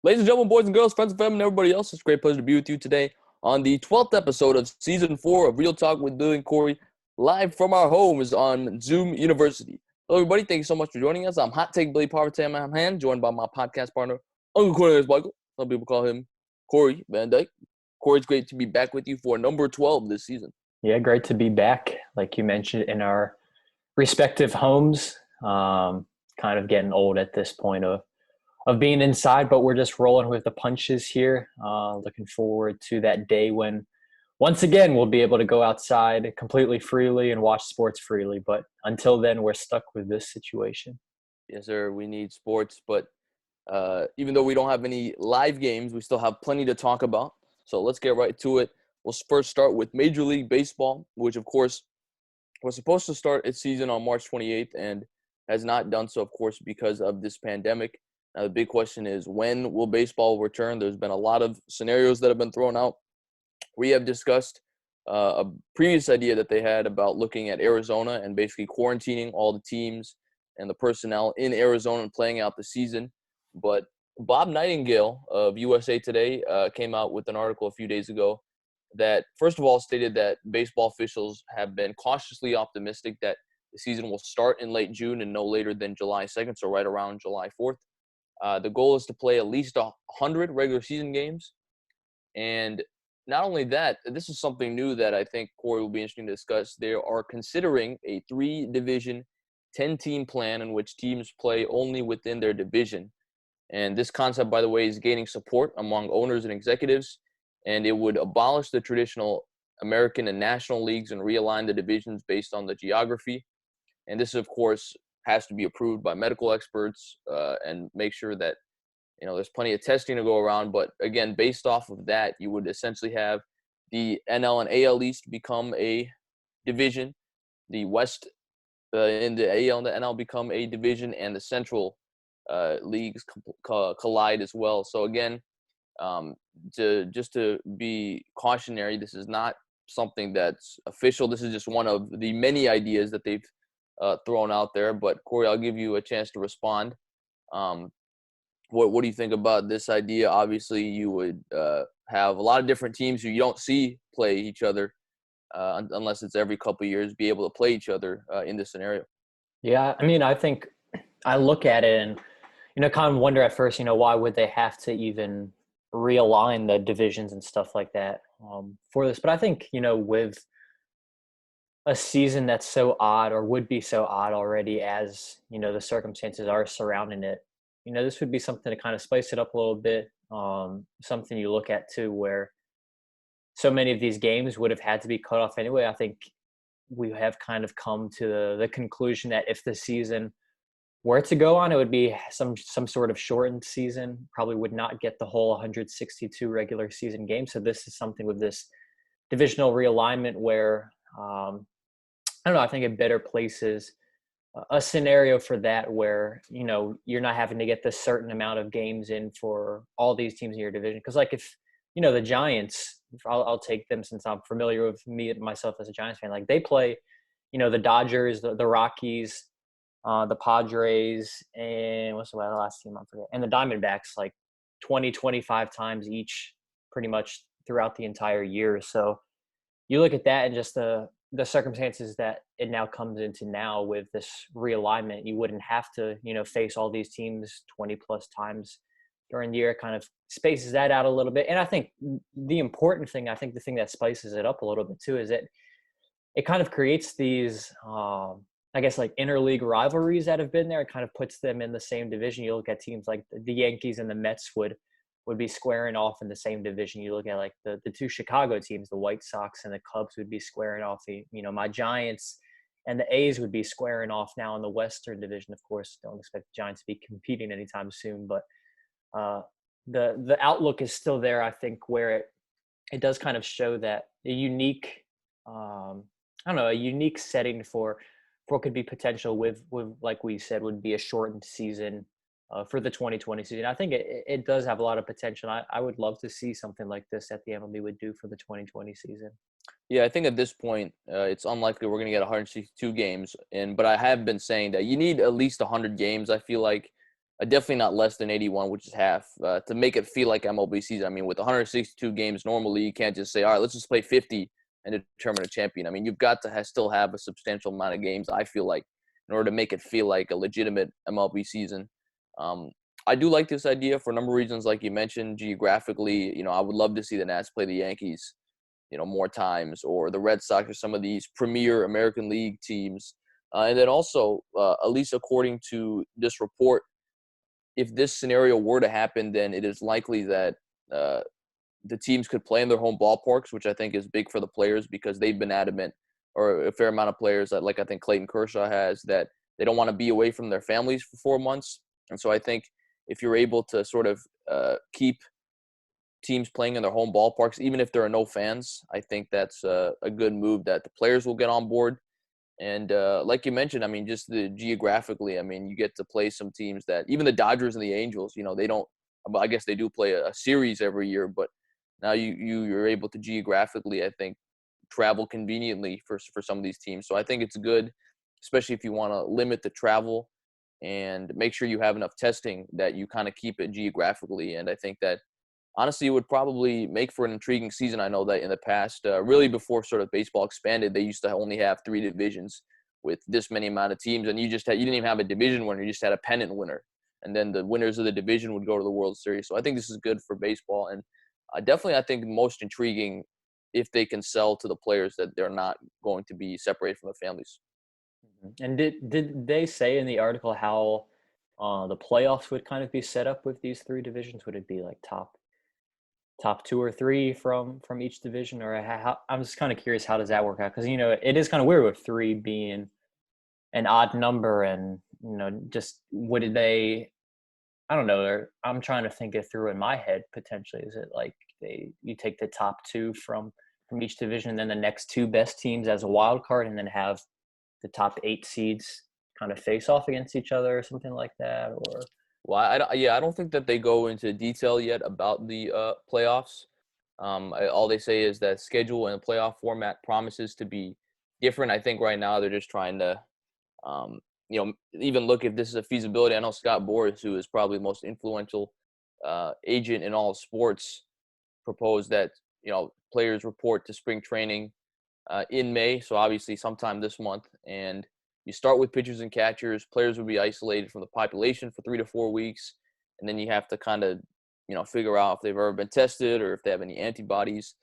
Ladies and gentlemen, boys and girls, friends and family, and everybody else, it's a great pleasure to be with you today on the 12th episode of Season 4 of Real Talk with Billy and Cory, live from our homes on Zoom University. Hello, everybody. Thank you so much for joining us. I'm Hot Take Billy Parvatam, I'm hand, joined by my podcast partner, Uncle Corey Michael. Some people call him Corey Van Dyke. Corey, it's great to be back with you for number 12 this season. Yeah, great to be back, like you mentioned, in our respective homes. Kind of getting old at this point of being inside, but we're just rolling with the punches here. Looking forward to that day when, once again, we'll be able to go outside completely freely and watch sports freely. But until then, we're stuck with this situation. Yes, sir. We need sports, but even though we don't have any live games, we still have plenty to talk about. So let's get right to it. We'll first start with Major League Baseball, which, of course, was supposed to start its season on March 28th and has not done so, of course, because of this pandemic. Now, the big question is, when will baseball return? There's been a lot of scenarios that have been thrown out. We have discussed a previous idea that they had about looking at Arizona and basically quarantining all the teams and the personnel in Arizona and playing out the season. But Bob Nightingale of USA Today came out with an article a few days ago that, first of all, stated that baseball officials have been cautiously optimistic that the season will start in late June and no later than July 2nd, so right around July 4th. The goal is to play at least 100 regular season games. And not only that, this is something new that I think Corey will be interesting to discuss. They are considering a 3-division, 10-team plan in which teams play only within their division. And this concept, by the way, is gaining support among owners and executives. And it would abolish the traditional American and National leagues and realign the divisions based on the geography. And this, of course, has to be approved by medical experts and make sure that, there's plenty of testing to go around. But again, based off of that, you would essentially have the NL and AL East become a division, the West in the AL and the NL become a division, and the Central leagues collide as well. So again, to be cautionary, this is not something that's official. This is just one of the many ideas that they've thrown out there. But Corey, I'll give you a chance to respond. What do you think about this idea? Obviously, you would have a lot of different teams who you don't see play each other unless it's every couple of years, be able to play each other in this scenario. Yeah, I mean, I think I look at it and, kind of wonder at first, why would they have to even realign the divisions and stuff like that for this? But I think, with a season that's so odd or would be so odd already as, the circumstances are surrounding it, this would be something to kind of spice it up a little bit. Something you look at too, where so many of these games would have had to be cut off anyway. I think we have kind of come to the conclusion that if the season were to go on, it would be some sort of shortened season, probably would not get the whole 162 regular season games. So this is something with this divisional realignment where, I don't know, I think it better places a scenario for that where, you're not having to get this certain amount of games in for all these teams in your division. Because like if, the Giants, I'll take them since I'm familiar with myself as a Giants fan, like they play, the Dodgers, the Rockies, the Padres, and what's the last team I forget, and the Diamondbacks, like 25 times each pretty much throughout the entire year. So you look at that and just the circumstances that it now comes into now with this realignment, you wouldn't have to, face all these teams 20 plus times during the year. It kind of spaces that out a little bit. And I think the important thing, the thing that spices it up a little bit too, is that it kind of creates these, I guess, like interleague rivalries that have been there. It kind of puts them in the same division. You look at teams like the Yankees and the Mets would be squaring off in the same division. You look at like the two Chicago teams, the White Sox and the Cubs would be squaring off. My Giants and the A's would be squaring off now in the Western Division. Of course, don't expect the Giants to be competing anytime soon, but the outlook is still there, I think, where it does kind of show that a unique, a unique setting for what could be potential with like we said, would be a shortened season for the 2020 season. I think it does have a lot of potential. I would love to see something like this that the MLB would do for the 2020 season. Yeah, I think at this point, it's unlikely we're going to get 162 games. But I have been saying that you need at least 100 games, I feel like, definitely not less than 81, which is half, to make it feel like MLB season. I mean, with 162 games normally, you can't just say, all right, let's just play 50 and determine a champion. I mean, you've got to still have a substantial amount of games, I feel like, in order to make it feel like a legitimate MLB season. I do like this idea for a number of reasons, like you mentioned, geographically. I would love to see the Nats play the Yankees, more times, or the Red Sox, or some of these premier American League teams. And then also, at least according to this report, if this scenario were to happen, then it is likely that the teams could play in their home ballparks, which I think is big for the players because they've been adamant, or a fair amount of players that, like I think Clayton Kershaw has, that they don't want to be away from their families for 4 months. And so I think if you're able to sort of keep teams playing in their home ballparks, even if there are no fans, I think that's a good move that the players will get on board. And like you mentioned, I mean, just geographically, I mean, you get to play some teams that even the Dodgers and the Angels, they don't. I guess they do play a series every year, but now you're able to geographically, I think, travel conveniently for some of these teams. So I think it's good, especially if you want to limit the travel and make sure you have enough testing that you kind of keep it geographically. And I think that honestly, it would probably make for an intriguing season. I know that in the past, really before sort of baseball expanded, they used to only have 3 divisions with this many amount of teams, and you didn't even have a division winner; you just had a pennant winner, and then the winners of the division would go to the World Series. So I think this is good for baseball, and definitely I think most intriguing if they can sell to the players that they're not going to be separated from their families. And did they say in the article how the playoffs would kind of be set up with these 3 divisions? Would it be like top 2 or 3 from each division, or how? I'm just kind of curious, how does that work out? Because it is kind of weird with 3 being an odd number, and just what did they? I don't know. I'm trying to think it through in my head. Potentially, is it like you take the top 2 from each division, and then the next 2 best teams as a wild card, and then have the top 8 seeds kind of face off against each other, or something like that, or? Well, I don't think that they go into detail yet about the playoffs. All they say is that schedule and playoff format promises to be different. I think right now they're just trying to, even look if this is a feasibility. I know Scott Boras, who is probably the most influential agent in all of sports, proposed that players report to spring training in May, so obviously sometime this month, and you start with pitchers and catchers. Players will be isolated from the population for 3 to 4 weeks, and then you have to kind of, figure out if they've ever been tested or if they have any antibodies.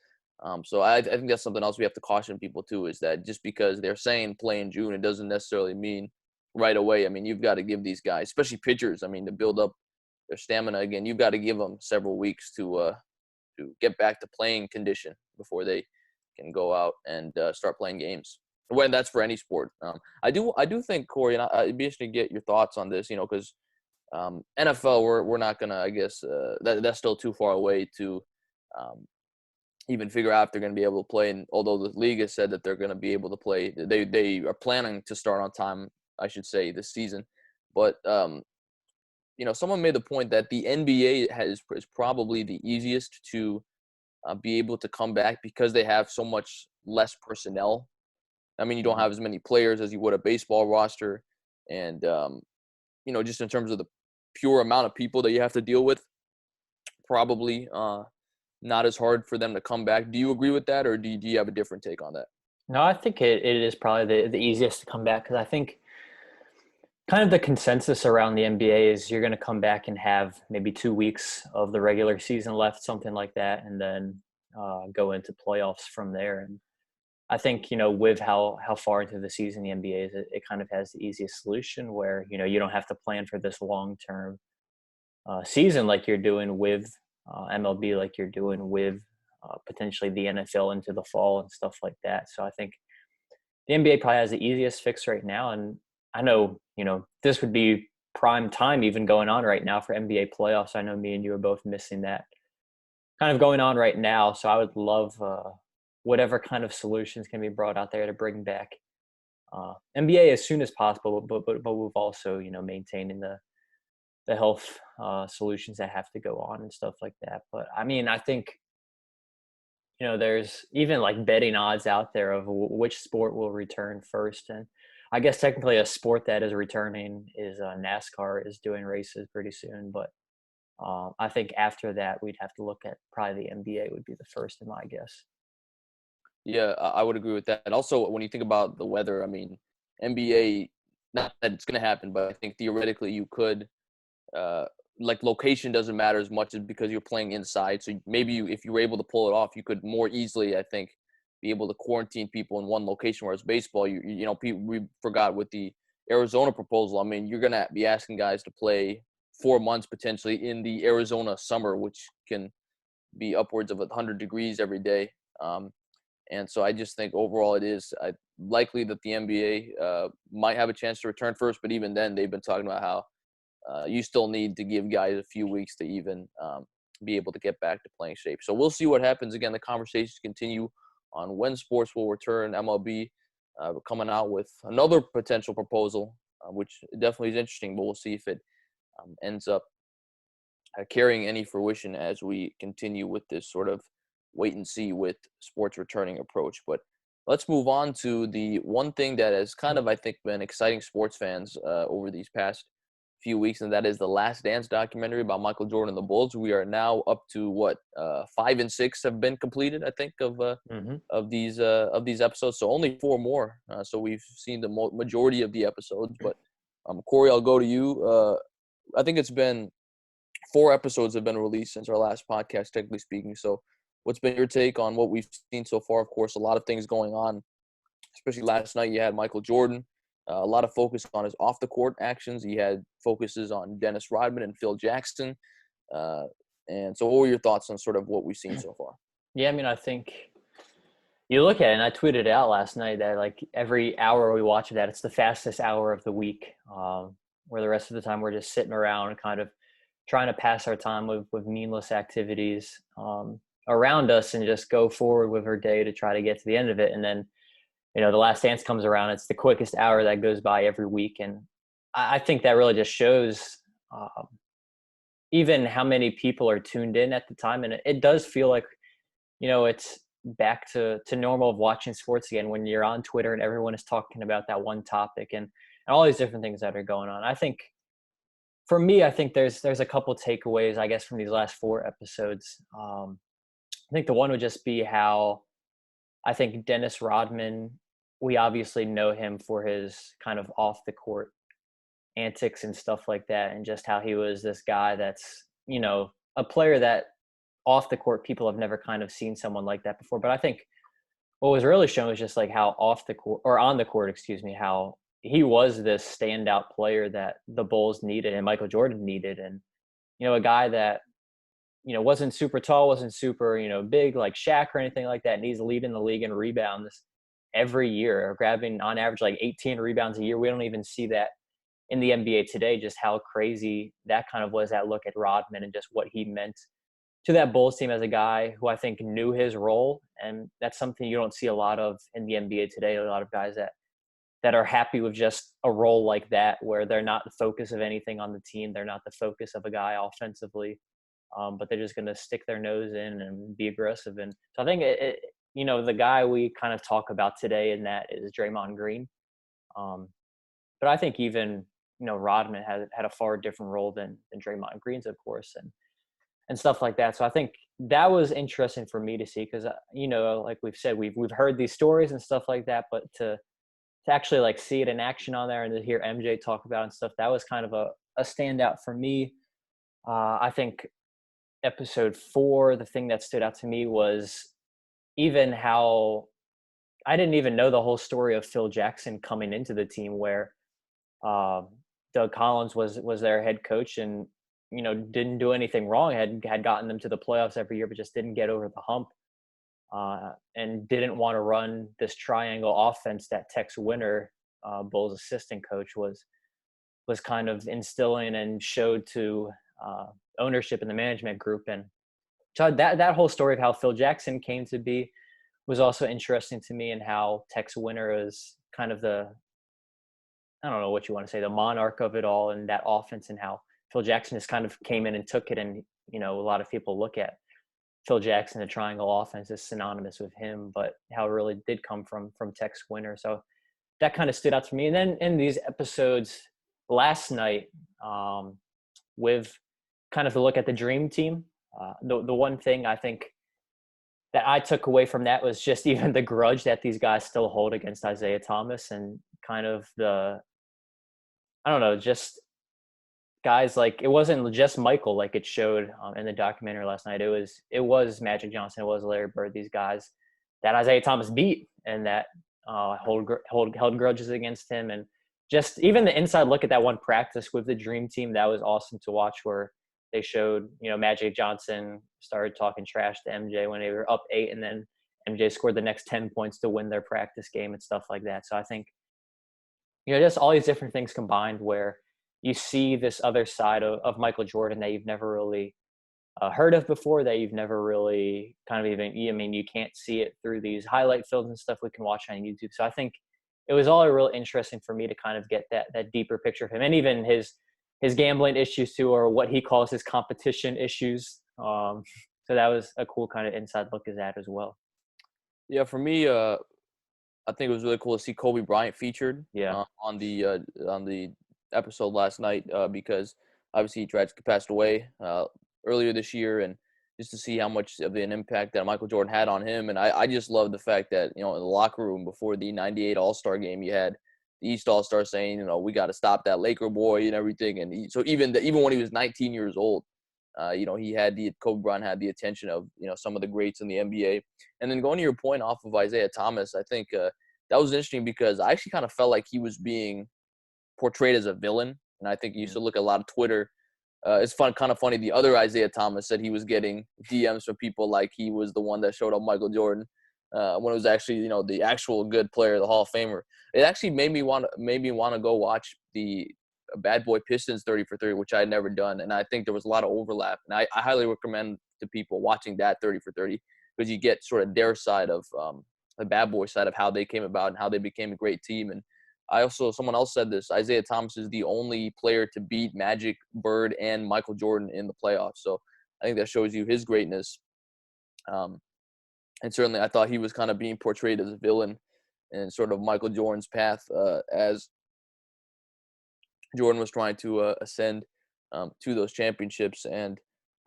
So I think that's something else we have to caution people too, is that just because they're saying play in June, it doesn't necessarily mean right away. I mean, you've got to give these guys, especially pitchers, I mean, to build up their stamina again, you've got to give them several weeks to get back to playing condition before they can go out and start playing games. When that's for any sport. I do think, Corey, and I'd be interested to get your thoughts on this, because NFL, we're not gonna, I guess, that's still too far away to even figure out if they're gonna be able to play. And although the league has said that they're gonna be able to play, they are planning to start on time, I should say, this season. But someone made the point that the NBA is probably the easiest to be able to come back because they have so much less personnel. I mean, you don't have as many players as you would a baseball roster. And, just in terms of the pure amount of people that you have to deal with, probably not as hard for them to come back. Do you agree with that, or do you have a different take on that? No, I think it is probably the easiest to come back, because I think kind of the consensus around the NBA is you're going to come back and have maybe 2 weeks of the regular season left, something like that, and then go into playoffs from there. And I think, with how far into the season the NBA is, it kind of has the easiest solution where, you don't have to plan for this long-term season like you're doing with MLB, like you're doing with potentially the NFL into the fall and stuff like that. So I think the NBA probably has the easiest fix right now. And I know, this would be prime time even going on right now for NBA playoffs. I know me and you are both missing that kind of going on right now. So I would love whatever kind of solutions can be brought out there to bring back NBA as soon as possible, but we've also, maintaining the health solutions that have to go on and stuff like that. But I mean, I think, there's even like betting odds out there of which sport will return first. And I guess technically a sport that is returning is NASCAR is doing races pretty soon, but I think after that we'd have to look at probably the NBA would be the first in my guess. Yeah, I would agree with that. And also, when you think about the weather, I mean, NBA, not that it's going to happen, but I think theoretically you could, uh, like location doesn't matter as much as because you're playing inside. So maybe if you were able to pull it off, you could more easily, I think, be able to quarantine people in one location. Whereas baseball, we forgot with the Arizona proposal. I mean, you're going to be asking guys to play 4 months potentially in the Arizona summer, which can be upwards of 100 degrees every day. And so I just think overall it is likely that the NBA might have a chance to return first. But even then, they've been talking about how you still need to give guys a few weeks to even be able to get back to playing shape. So we'll see what happens. Again, the conversations continue on when sports will return. MLB coming out with another potential proposal, which definitely is interesting, but we'll see if it ends up carrying any fruition as we continue with this sort of wait and see with sports returning approach. But let's move on to the one thing that has kind of, I think, been exciting sports fans over these past few weeks, and that is the Last Dance documentary about Michael Jordan and the Bulls. We are now up to 5 and 6 have been completed, I think, of these episodes. So only 4 more. So we've seen the majority of the episodes. But Corey, I'll go to you. I think it's been 4 episodes have been released since our last podcast, technically speaking. So what's been your take on what we've seen so far? Of course, a lot of things going on, especially last night. You had Michael Jordan, a lot of focus on his off-the-court actions. He had focuses on Dennis Rodman and Phil Jackson. And so what were your thoughts on sort of what we've seen so far? Yeah, I mean, I think you look at it, and I tweeted out last night that like every hour we watch that, it's the fastest hour of the week, where the rest of the time we're just sitting around kind of trying to pass our time with meaningless activities around us and just go forward with our day to try to get to the end of it. And then, the Last Dance comes around. It's the quickest hour that goes by every week. And I think that really just shows even how many people are tuned in at the time. And it does feel like, it's back to normal of watching sports again when you're on Twitter and everyone is talking about that one topic and all these different things that are going on. I think for me, I think there's a couple takeaways, I guess, from these last 4 episodes. I think the one would just be how I think Dennis Rodman, we obviously know him for his kind of off the court antics and stuff like that, and just how he was this guy that's, a player that off the court people have never kind of seen someone like that before. But I think what was really shown was just like how off the court or on the court, how he was this standout player that the Bulls needed and Michael Jordan needed. And, a guy that, wasn't super tall, wasn't super, big like Shaq or anything like that. And he's leading the league in rebounds every year, grabbing on average like 18 rebounds a year. We don't even see that in the NBA today, just how crazy that kind of was, that look at Rodman and just what he meant to that Bulls team as a guy who I think knew his role. And that's something you don't see a lot of in the NBA today. A lot of guys that are happy with just a role like that, where they're not the focus of anything on the team. They're not the focus of a guy offensively, but they're just going to stick their nose in and be aggressive. And so I think, the guy we kind of talk about today in that is Draymond Green. But I think even, Rodman had a far different role than Draymond Green's, of course, and stuff like that. So I think that was interesting for me to see because, like we've said, we've heard these stories and stuff like that, but to actually like see it in action on there and to hear MJ talk about it and stuff, that was kind of a standout for me. I think episode 4, the thing that stood out to me was even how I didn't even know the whole story of Phil Jackson coming into the team, where Doug Collins was their head coach and, didn't do anything wrong, had gotten them to the playoffs every year, but just didn't get over the hump. And didn't want to run this triangle offense that Tex Winter, Bulls' assistant coach, was kind of instilling and showed to ownership in the management group. And so that whole story of how Phil Jackson came to be was also interesting to me, and how Tex Winter is kind of I don't know what you want to say, the monarch of it all and that offense, and how Phil Jackson just kind of came in and took it. And, a lot of people look at Phil Jackson, the triangle offense, is synonymous with him, but how it really did come from Tex Winter. So that kind of stood out to me. And then in these episodes last night, with kind of the look at the dream team, the one thing I think that I took away from that was just even the grudge that these guys still hold against Isaiah Thomas, and kind of just guys like, it wasn't just Michael like it showed in the documentary last night. It was Magic Johnson, it was Larry Bird, these guys that Isaiah Thomas beat and that held grudges against him. And just even the inside look at that one practice with the dream team, that was awesome to watch, where they showed, Magic Johnson started talking trash to MJ when they were up 8, and then MJ scored the next 10 points to win their practice game and stuff like that. So I think, just all these different things combined, where you see this other side of Michael Jordan that you've never really heard of before, that you've never really kind of you can't see it through these highlight films and stuff we can watch on YouTube. So I think it was all real interesting for me to kind of get that deeper picture of him, and even his gambling issues too, or what he calls his competition issues. So that was a cool kind of inside look at that as well. Yeah, for me, I think it was really cool to see Kobe Bryant featured on the episode last night, because obviously he tragically passed away earlier this year, and just to see how much of an impact that Michael Jordan had on him. And I just love the fact that, in the locker room before the 98 All-Star game, you had the East All-Star saying, we got to stop that Laker boy and everything. And so even when he was 19 years old, Kobe Bryant had the attention of, some of the greats in the NBA. And then going to your point off of Isaiah Thomas, I think that was interesting, because I actually kind of felt like he was being portrayed as a villain. And I think you used to look at a lot of Twitter. It's kind of funny. The other Isaiah Thomas said he was getting DMs from people like he was the one that showed up Michael Jordan, when it was actually, the actual good player, the Hall of Famer. It actually made me want to go watch the Bad Boy Pistons 30 for 30, which I had never done. And I think there was a lot of overlap. And I highly recommend to people watching that 30 for 30, because you get sort of their side of the Bad Boy side of how they came about and how they became a great team. And someone else said this, Isaiah Thomas is the only player to beat Magic, Bird, and Michael Jordan in the playoffs. So I think that shows you his greatness. And certainly I thought he was kind of being portrayed as a villain in sort of Michael Jordan's path, as Jordan was trying to ascend to those championships. And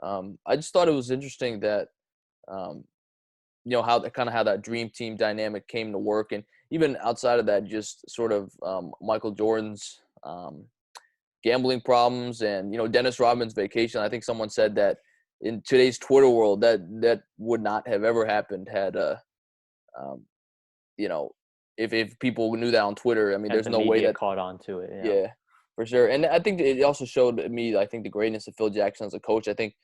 I just thought it was interesting that, how that dream team dynamic came to work. And even outside of that, just sort of Michael Jordan's gambling problems and, Dennis Rodman's vacation. I think someone said that in today's Twitter world, that would not have ever happened had, if people knew that on Twitter. I mean, there's no way that caught on to it. Yeah, for sure. And I think it also showed me, I think, the greatness of Phil Jackson as a coach. I think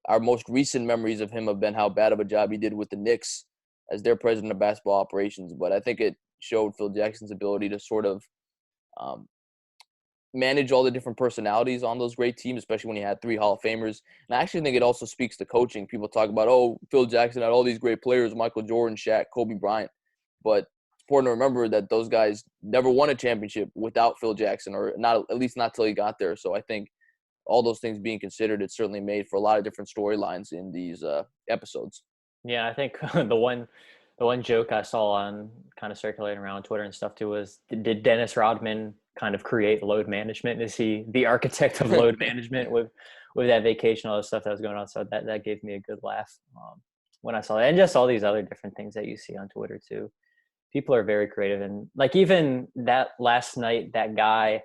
our most recent memories of him have been how bad of a job he did with the Knicks as their president of basketball operations. But I think it showed Phil Jackson's ability to sort of manage all the different personalities on those great teams, especially when he had 3 Hall of Famers. And I actually think it also speaks to coaching. People talk about, Phil Jackson had all these great players, Michael Jordan, Shaq, Kobe Bryant. But it's important to remember that those guys never won a championship without Phil Jackson, or not, at least not till he got there. So I think all those things being considered, it certainly made for a lot of different storylines in these episodes. Yeah, I think the one joke I saw on kind of circulating around Twitter and stuff too was, did Dennis Rodman kind of create load management? Is he the architect of load management with that vacation, all the stuff that was going on? So that gave me a good laugh when I saw that. And just all these other different things that you see on Twitter too. People are very creative. And like even that last night, that guy,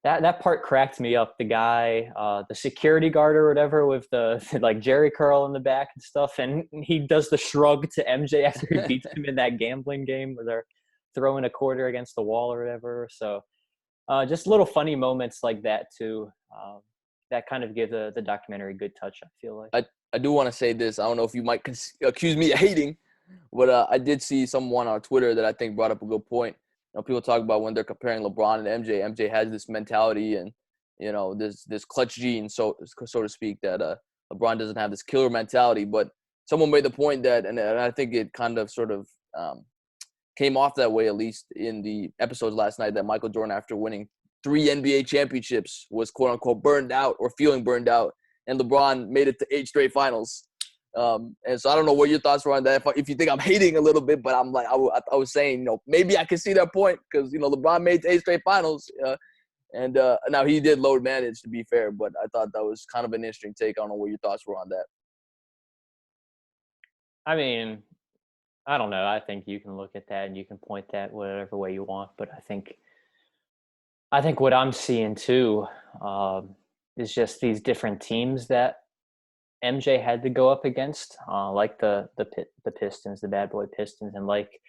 that part cracked me up. The guy, the security guard or whatever, with the like Jerry curl in the back and stuff. And he does the shrug to MJ after he beats him in that gambling game where they're throwing a quarter against the wall or whatever. So just little funny moments like that too. That kind of give the documentary a good touch, I feel like. I do want to say this. I don't know if you might accuse me of hating, but I did see someone on Twitter that I think brought up a good point. People talk about when they're comparing LeBron and MJ. MJ has this mentality and, this clutch gene, so to speak, that LeBron doesn't have this killer mentality. But someone made the point that, and I think it kind of sort of came off that way, at least in the episodes last night, that Michael Jordan, after winning 3 NBA championships, was quote unquote burned out or feeling burned out, and LeBron made it to 8 straight finals. And so I don't know what your thoughts were on that. If you think I'm hating a little bit, but I'm like, I was saying, maybe I can see that point because, LeBron made 8 straight finals. And now he did load manage, to be fair, but I thought that was kind of an interesting take. I don't know what your thoughts were on that. I mean, I don't know. I think you can look at that and you can point that whatever way you want, but I think what I'm seeing too is just these different teams that MJ had to go up against, like the Pistons, the bad boy Pistons, and like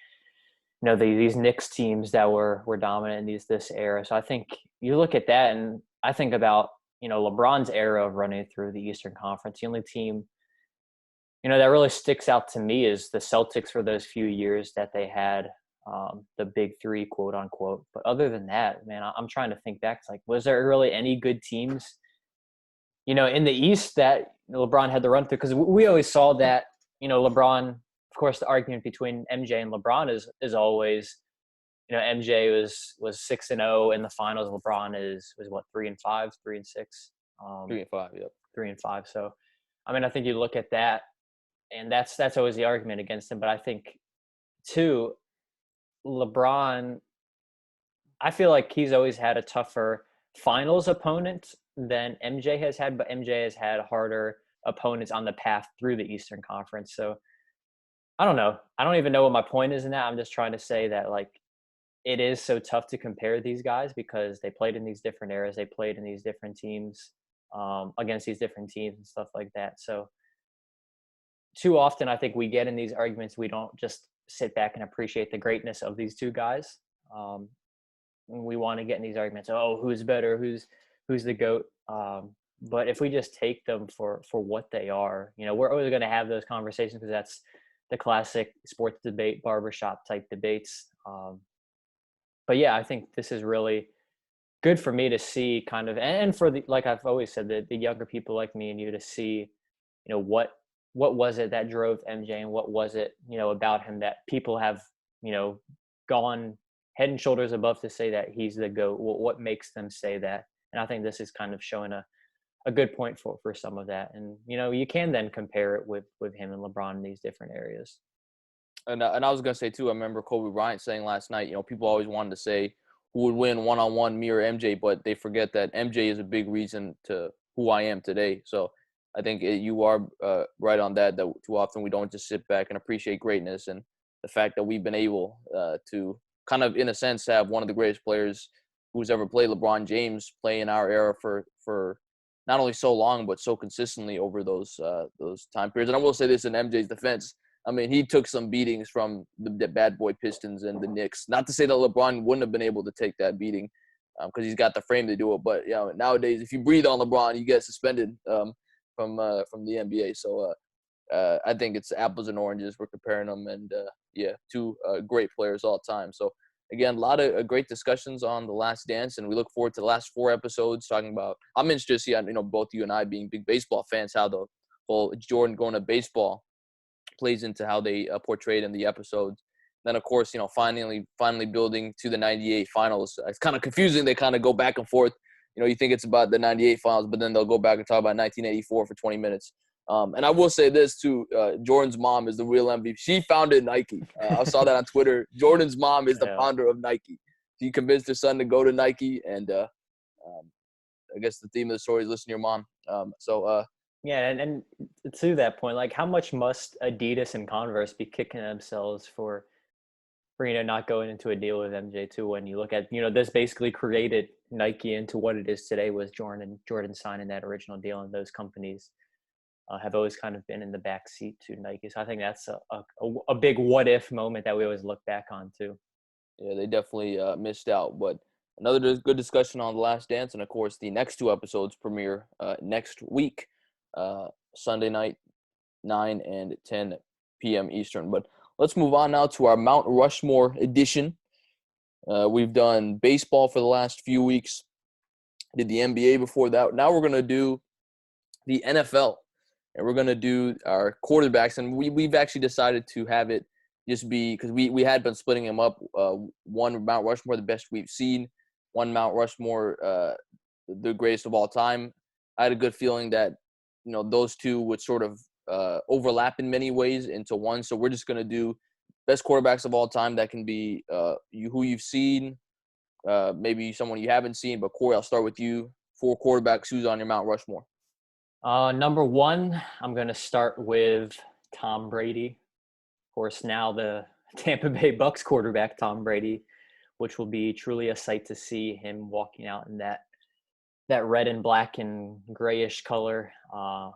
these Knicks teams that were dominant in this era. So I think you look at that, and I think about LeBron's era of running through the Eastern Conference. The only team that really sticks out to me is the Celtics for those few years that they had the big three, quote unquote. But other than that, man, I'm trying to think back. It's like, was there really any good teams, in the East that LeBron had to run through? Because we always saw that, LeBron, of course, the argument between MJ and LeBron is always, MJ was 6-0 in the finals. LeBron was what, 3-5, 3-6, 3-5, yep, 3-5. So, I mean, I think you look at that, and that's always the argument against him. But I think, too, LeBron, I feel like he's always had a tougher finals opponent than MJ has had, but MJ has had harder opponents on the path through the Eastern Conference. So I don't know. I don't even know what my point is in that. I'm just trying to say that, like, it is so tough to compare these guys because they played in these different eras. They played in these different teams against these different teams and stuff like that. So too often I think we get in these arguments. We don't just sit back and appreciate the greatness of these two guys. We want to get in these arguments. Oh, who's better? Who's the GOAT? But if we just take them for what they are, we're always going to have those conversations because that's the classic sports debate, barbershop type debates. But yeah, I think this is really good for me to see kind of, and for like I've always said, the younger people like me and you to see, what was it that drove MJ and what was it, about him that people have, gone head and shoulders above to say that he's the GOAT. What makes them say that? And I think this is kind of showing a good point for some of that. And, you can then compare it with him and LeBron in these different areas. And I was going to say, too, I remember Kobe Bryant saying last night, people always wanted to say who would win one-on-one, me or MJ, but they forget that MJ is a big reason to who I am today. So I think you are right on that too often we don't just sit back and appreciate greatness and the fact that we've been able to kind of, in a sense, have one of the greatest players who's ever played, LeBron James, play in our era for not only so long, but so consistently over those time periods. And I will say this in MJ's defense. I mean, he took some beatings from the bad boy Pistons and the Knicks. Not to say that LeBron wouldn't have been able to take that beating because he's got the frame to do it. But, nowadays, if you breathe on LeBron, you get suspended from the NBA. So I think it's apples and oranges. We're comparing them. And, two great players all time. So, again, a lot of great discussions on The Last Dance. And we look forward to the last 4 episodes talking about – I'm interested to see, both you and I being big baseball fans, how the whole Jordan going to baseball plays into how they portrayed in the episodes. Then, of course, finally building to the 98 finals. It's kind of confusing. They kind of go back and forth. You think it's about the 98 finals, but then they'll go back and talk about 1984 for 20 minutes. And I will say this, too. Jordan's mom is the real MVP. She founded Nike. I saw that on Twitter. Jordan's mom is the founder of Nike. She convinced her son to go to Nike. And I guess the theme of the story is listen to your mom. Yeah, and to that point, like, how much must Adidas and Converse be kicking themselves for not going into a deal with MJ too? When you look at this basically created Nike into what it is today, was Jordan signing that original deal, and those companies have always kind of been in the back seat to Nike. So I think that's a big what if moment that we always look back on too. Yeah, they definitely missed out, but another good discussion on The Last Dance, and of course the next 2 episodes premiere next week. Sunday night, 9 and 10 p.m. Eastern. But let's move on now to our Mount Rushmore edition. We've done baseball for the last few weeks, did the NBA before that. Now we're going to do the NFL, and we're going to do our quarterbacks. And we've actually decided to have it just be, because we had been splitting them up, one Mount Rushmore, the best we've seen, one Mount Rushmore, the greatest of all time. I had a good feeling that those two would sort of overlap in many ways into one. So we're just going to do best quarterbacks of all time. That can be who you've seen, maybe someone you haven't seen. But Corey, I'll start with you. 4 quarterbacks, who's on your Mount Rushmore? Number 1, I'm going to start with Tom Brady. Of course, now the Tampa Bay Bucks quarterback, Tom Brady, which will be truly a sight to see him walking out in that red and black and grayish color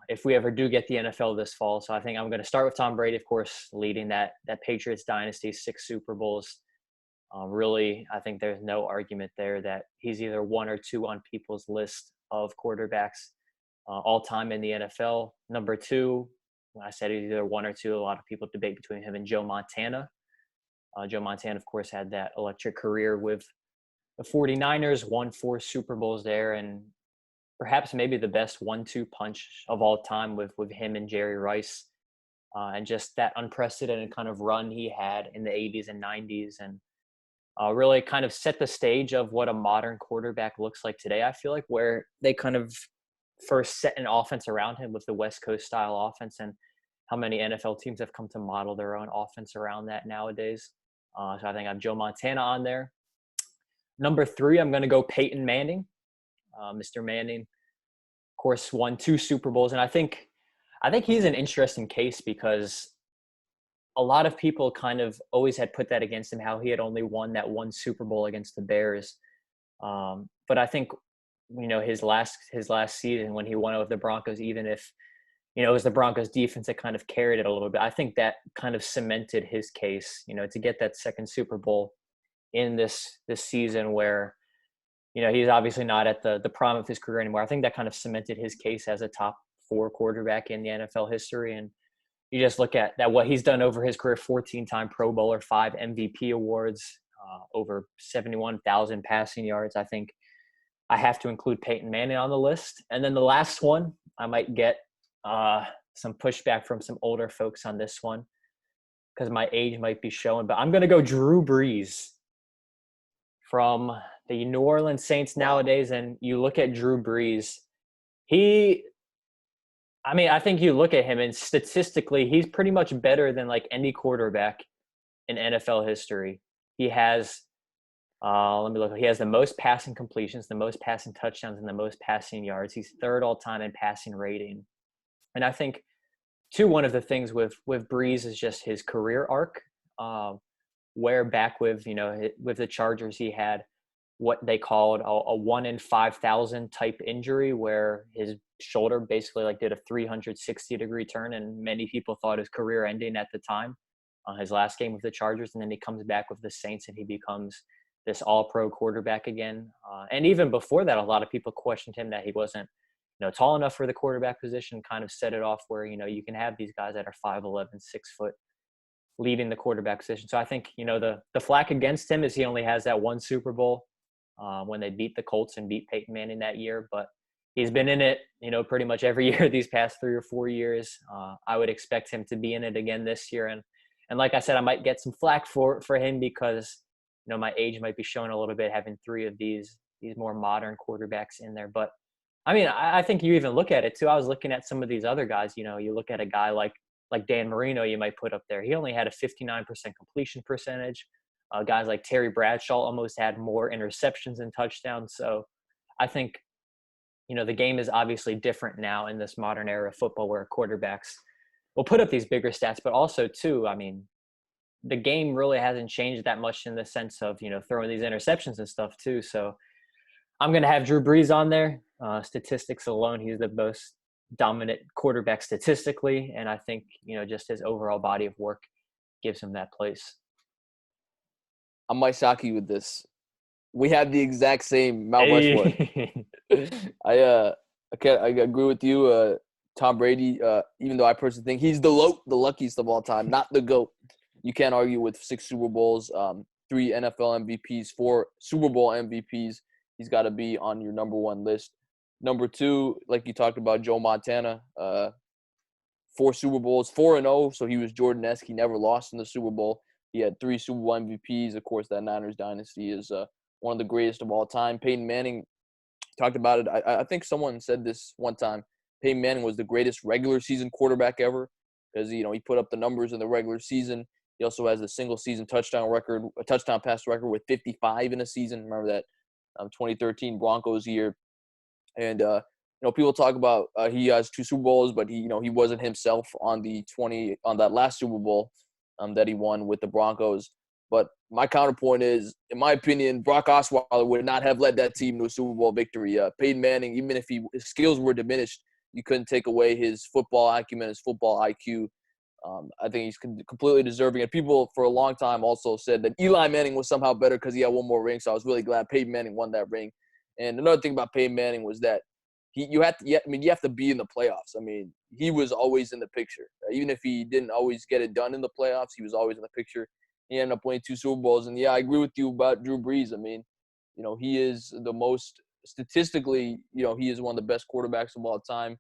if we ever do get the NFL this fall. So I think I'm going to start with Tom Brady, of course, leading that Patriots dynasty, 6 Super Bowls. Really, I think there's no argument there that he's either 1 or 2 on people's list of quarterbacks all time in the NFL. Number 2, I said he's either 1 or 2. A lot of people debate between him and Joe Montana. Joe Montana, of course, had that electric career with the 49ers, won 4 Super Bowls there, and perhaps maybe the best 1-2 punch of all time with him and Jerry Rice, and just that unprecedented kind of run he had in the 80s and 90s, and really kind of set the stage of what a modern quarterback looks like today, I feel like, where they kind of first set an offense around him with the West Coast style offense, and how many NFL teams have come to model their own offense around that nowadays. So I think I have Joe Montana on there. Number 3, I'm going to go Peyton Manning. Mr. Manning, of course, won 2 Super Bowls. And I think he's an interesting case because a lot of people kind of always had put that against him, how he had only won that 1 Super Bowl against the Bears. But I think, his last season when he won it with the Broncos, even if, it was the Broncos defense that kind of carried it a little bit, I think that kind of cemented his case, to get that 2nd Super Bowl in this season where, he's obviously not at the prime of his career anymore. I think that kind of cemented his case as a top 4 quarterback in the NFL history. And you just look at that, what he's done over his career: 14-time Pro Bowler, 5 MVP awards, over 71,000 passing yards. I think I have to include Peyton Manning on the list. And then the last one, I might get some pushback from some older folks on this one because my age might be showing, but I'm going to go Drew Brees from the New Orleans Saints nowadays. And you look at Drew Brees, I think you look at him and statistically, he's pretty much better than like any quarterback in NFL history. He has, he has the most passing completions, the most passing touchdowns, and the most passing yards. He's 3rd all time in passing rating. And I think, too, one of the things with Brees is just his career arc, where back with the Chargers, he had what they called a 1 in 5,000 type injury where his shoulder basically did a 360-degree turn, and many people thought his career ending at the time. His last game with the Chargers, and then he comes back with the Saints and he becomes this all-pro quarterback again. And even before that, a lot of people questioned him that he wasn't tall enough for the quarterback position, kind of set it off where, you can have these guys that are 5'11", 6 foot leading the quarterback position. So I think, the flack against him is he only has that 1 Super Bowl when they beat the Colts and beat Peyton Manning that year. But he's been in it, pretty much every year these past 3 or 4 years. I would expect him to be in it again this year. And like I said, I might get some flack for him because, my age might be showing a little bit having 3 of these more modern quarterbacks in there. But I think you even look at it too. I was looking at some of these other guys. You look at a guy like Dan Marino, you might put up there. He only had a 59% completion percentage. Guys like Terry Bradshaw almost had more interceptions and touchdowns. So I think, the game is obviously different now in this modern era of football where quarterbacks will put up these bigger stats, but also too, the game really hasn't changed that much in the sense of, throwing these interceptions and stuff too. So I'm going to have Drew Brees on there. Statistics alone, he's the most dominant quarterback statistically. And I think, just his overall body of work gives him that place. I might shock you with this. We have the exact same Mount Rushmore. I agree with you. Tom Brady, even though I personally think he's the luckiest of all time, not the GOAT. You can't argue with 6 Super Bowls, 3 NFL MVPs, 4 Super Bowl MVPs. He's got to be on your number 1 list. Number 2, like you talked about, Joe Montana, 4 Super Bowls, 4-0, so he was Jordan-esque. He never lost in the Super Bowl. He had 3 Super Bowl MVPs. Of course, that Niners dynasty is one of the greatest of all time. Peyton Manning, talked about it. I think someone said this one time. Peyton Manning was the greatest regular season quarterback ever because, he put up the numbers in the regular season. He also has a single season touchdown pass record with 55 in a season. Remember that 2013 Broncos year. And, people talk about he has 2 Super Bowls, but he wasn't himself on that last Super Bowl that he won with the Broncos. But my counterpoint is, in my opinion, Brock Osweiler would not have led that team to a Super Bowl victory. Peyton Manning, even if his skills were diminished, you couldn't take away his football acumen, his football IQ. I think he's completely deserving. And people for a long time also said that Eli Manning was somehow better because he had one more ring. So I was really glad Peyton Manning won that ring. And another thing about Peyton Manning was that you have to be in the playoffs. I mean, he was always in the picture. Even if he didn't always get it done in the playoffs, he was always in the picture. He ended up winning 2 Super Bowls. And, yeah, I agree with you about Drew Brees. I mean, he is the most – statistically, he is one of the best quarterbacks of all time,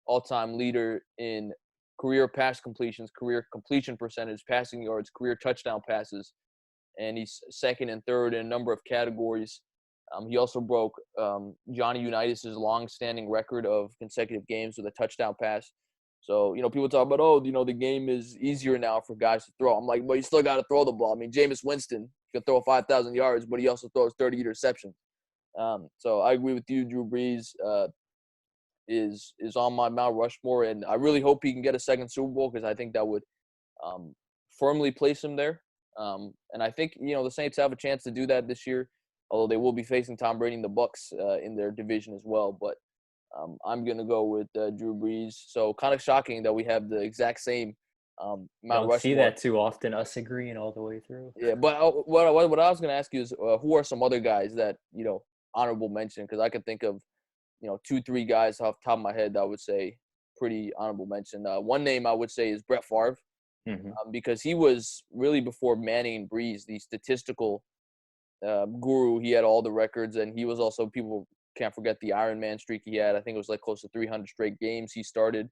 all-time leader in career pass completions, career completion percentage, passing yards, career touchdown passes. And he's second and third in a number of categories. He also broke Johnny Unitas' long-standing record of consecutive games with a touchdown pass. So, people talk about, the game is easier now for guys to throw. I'm like, but you still got to throw the ball. I mean, Jameis Winston can throw 5,000 yards, but he also throws 30 interceptions. So I agree with you. Drew Brees is on my Mount Rushmore, and I really hope he can get a second Super Bowl because I think that would firmly place him there. And I think, the Saints have a chance to do that this year, although they will be facing Tom Brady and the Bucs in their division as well. But I'm going to go with Drew Brees. So kind of shocking that we have the exact same Mount Rushmore. Don't see that too often, us agreeing all the way through. Yeah, but what I was going to ask you is who are some other guys that, honorable mention? Because I could think of, 2-3 guys off the top of my head that I would say pretty honorable mention. One name I would say is Brett Favre because he was really before Manning and Brees, the statistical guru. He had all the records, and he was also, people can't forget the Iron Man streak he had. I think it was like close to 300 straight games he started.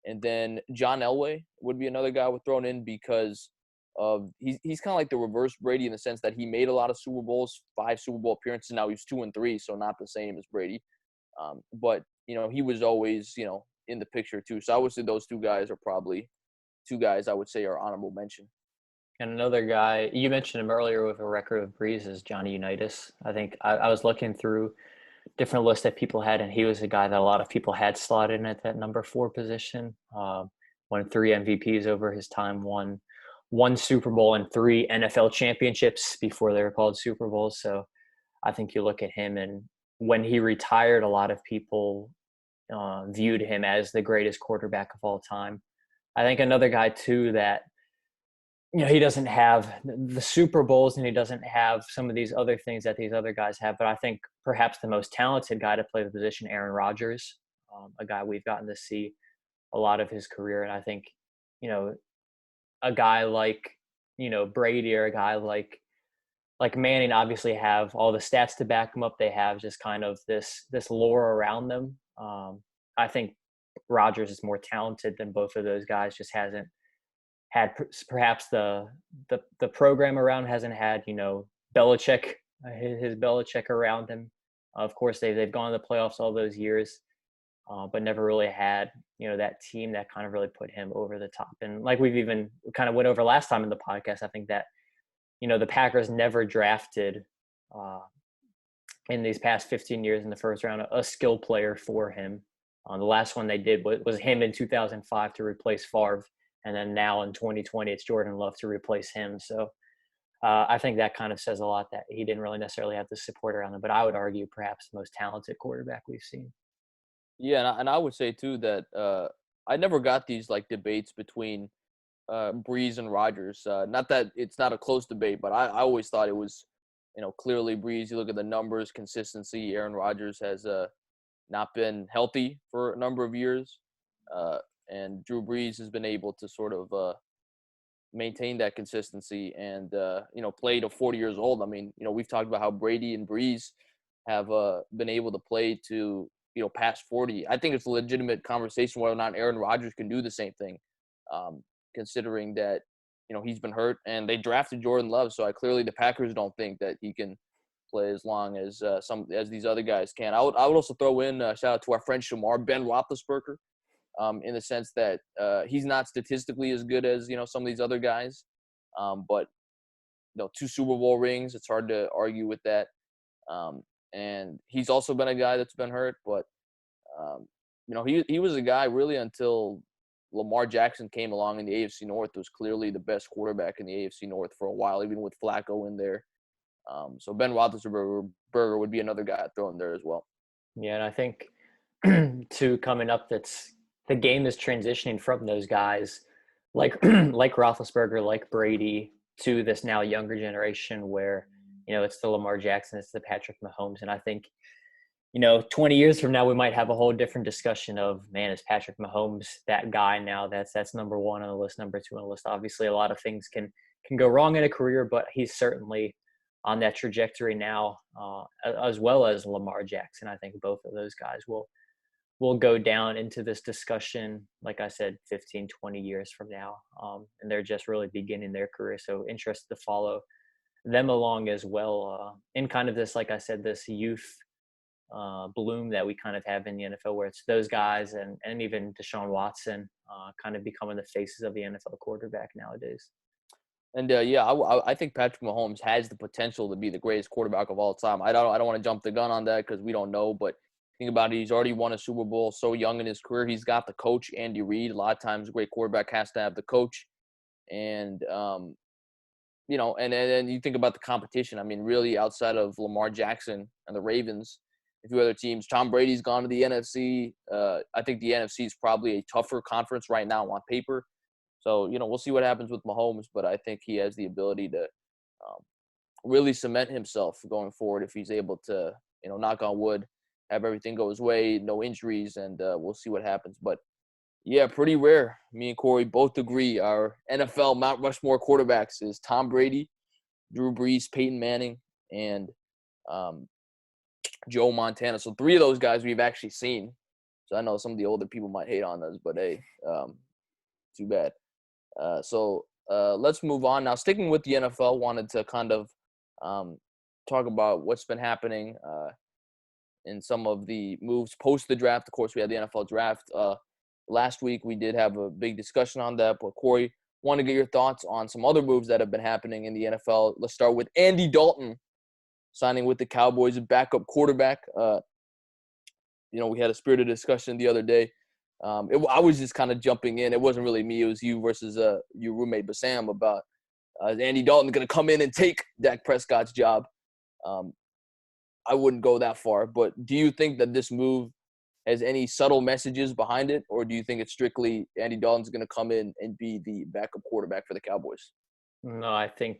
And then John Elway would be another guy I would throw in because of he's kind of like the reverse Brady in the sense that he made a lot of Super Bowls, 5 Super Bowl appearances. Now he's 2-3, so not the same as Brady. But, he was always, in the picture too. So I would say those 2 guys are probably 2 guys I would say are honorable mention. And another guy, you mentioned him earlier with a record of Brees, is Johnny Unitas. I think I was looking through different lists that people had, and he was a guy that a lot of people had slotted in at that number 4 position. Won 3 MVPs over his time, won 1 Super Bowl and 3 NFL championships before they were called Super Bowls. So I think you look at him, and when he retired, a lot of people viewed him as the greatest quarterback of all time. I think another guy too that, he doesn't have the Super Bowls and he doesn't have some of these other things that these other guys have, but I think perhaps the most talented guy to play the position, Aaron Rodgers, a guy we've gotten to see a lot of his career. And I think, a guy like, Brady or a guy like Manning obviously have all the stats to back them up. They have just kind of this lore around them. I think Rodgers is more talented than both of those guys, just hasn't had perhaps the program around, hasn't had, Belichick, his Belichick around him. Of course, they've gone to the playoffs all those years, but never really had, that team that kind of really put him over the top. And like we've even kind of went over last time in the podcast, I think that, the Packers never drafted in these past 15 years in the first round a skill player for him. The last one they did was him in 2005 to replace Favre. And then now in 2020, it's Jordan Love to replace him. So I think that kind of says a lot that he didn't really necessarily have the support around him. But I would argue perhaps the most talented quarterback we've seen. Yeah, and I would say too that I never got these like debates between Brees and Rodgers. Not that it's not a close debate, but I always thought it was, clearly Brees. You look at the numbers, consistency. Aaron Rodgers has not been healthy for a number of years. And Drew Brees has been able to sort of maintain that consistency and, play to 40 years old. I mean, we've talked about how Brady and Brees have been able to play to, past 40. I think it's a legitimate conversation whether or not Aaron Rodgers can do the same thing, considering that, he's been hurt and they drafted Jordan Love. So clearly the Packers don't think that he can play as long as as these other guys can. I would also throw in shout out to our friend Shamar, Ben Roethlisberger, in the sense that he's not statistically as good as some of these other guys, but 2 Super Bowl rings. It's hard to argue with that. And he's also been a guy that's been hurt, but he was a guy really until Lamar Jackson came along in the AFC North, was clearly the best quarterback in the AFC North for a while, even with Flacco in there. So Ben Roethlisberger would be another guy I'd throw in there as well. Yeah, and I think to coming up, the game is transitioning from those guys like like Roethlisberger, like Brady, to this now younger generation where it's the Lamar Jackson, it's the Patrick Mahomes, and I think 20 years from now we might have a whole different discussion of, man, is Patrick Mahomes that guy now? That's number one on the list, number two on the list. Obviously, a lot of things can go wrong in a career, but he's certainly on that trajectory now, as well as Lamar Jackson. I think both of those guys will go down into this discussion, like I said, 15, 20 years from now. And they're just really beginning their career. So interested to follow them along as well, in kind of this, like I said, this youth bloom that we kind of have in the NFL, where it's those guys and even Deshaun Watson kind of becoming the faces of the NFL quarterback nowadays. And I think Patrick Mahomes has the potential to be the greatest quarterback of all time. I don't want to jump the gun on that because we don't know, but think about it. He's already won a Super Bowl so young in his career. He's got the coach, Andy Reid. A lot of times a great quarterback has to have the coach. And, and then you think about the competition. I mean, really outside of Lamar Jackson and the Ravens, a few other teams, Tom Brady's gone to the NFC. I think the NFC is probably a tougher conference right now on paper. So, we'll see what happens with Mahomes, but I think he has the ability to really cement himself going forward if he's able to, knock on wood, have everything go his way, no injuries, and we'll see what happens. But, yeah, pretty rare. Me and Corey both agree our NFL Mt.Rushmore quarterbacks is Tom Brady, Drew Brees, Peyton Manning, and Joe Montana. So 3 of those guys we've actually seen. So I know some of the older people might hate on us, but, hey, too bad. So let's move on. Now, sticking with the NFL, wanted to kind of talk about what's been happening in some of the moves post the draft. Of course, we had the NFL draft last week. We did have a big discussion on that. But, Corey, want to get your thoughts on some other moves that have been happening in the NFL. Let's start with Andy Dalton signing with the Cowboys, a backup quarterback. We had a spirited discussion the other day. I was just kind of jumping in. It wasn't really me. It was you versus your roommate, Bassam, about is Andy Dalton going to come in and take Dak Prescott's job? I wouldn't go that far. But do you think that this move has any subtle messages behind it, or do you think it's strictly Andy Dalton's going to come in and be the backup quarterback for the Cowboys? No, I think